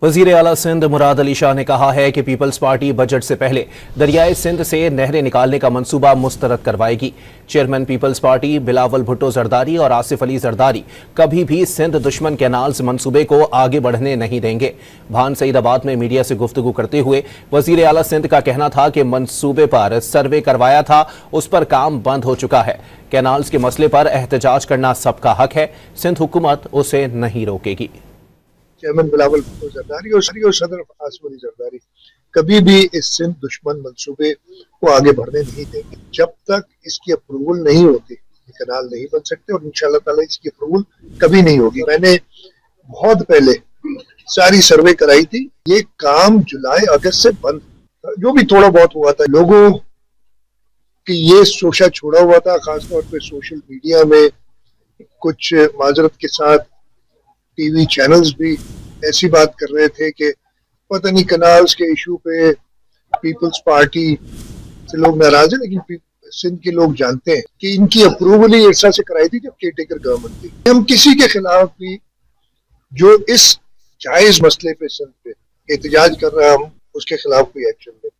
वजीर आला सिंध मुराद अली शाह ने कहा है कि पीपल्स पार्टी बजट से पहले दरियाए सिंध से नहरें निकालने का मंसूबा मुस्तरद करवाएगी। Chairman Peoples Party Bilawal Bhutto Zardari और आसिफ अली जरदारी कभी भी सिंध दुश्मन कैनाल्स मंसूबे को आगे बढ़ने नहीं देंगे। भान सईदाबाद में मीडिया से गुफ्तगू करते हुए वजीर आला सिंध का कहना था कि मंसूबे पर सर्वे करवाया था, उस पर काम बंद हो चुका है। कैनाल्स के मसले पर एहतजाज करना सबका हक है, सिंध हुकूमत उसे नहीं रोकेगी। चेयरमैन बिलावल भुट्टो जरदारी और सदर आसिफ अली जरदारी कभी भी इस सिंध दुश्मन मंसूबे को आगे बढ़ने नहीं देंगे। जब तक इसकी अप्रूवल नहीं होती कैनाल नहीं बन सकते और इंशाल्लाह ताला इसकी अप्रूवल कभी नहीं होगी। मैंने बहुत पहले सारी सर्वे कराई थी। ये काम जुलाई अगस्त से बंद, जो भी थोड़ा बहुत हुआ था लोगों की ये शोषा छोड़ा हुआ था। खासतौर पे सोशल मीडिया में कुछ माजरत के साथ टीवी चैनल्स भी ऐसी बात कर रहे थे कि पता नहीं कैनाल्स के इशू पे पीपल्स पार्टी से लोग नाराज है, लेकिन सिंध के लोग जानते हैं कि इनकी अप्रूवल ही इरसा से कराई थी जब केयरटेकर गवर्नमेंट थी। हम किसी के खिलाफ भी जो इस जायज मसले पे सिंध पे एहतजाज कर रहा है, हम उसके खिलाफ कोई एक्शन लें।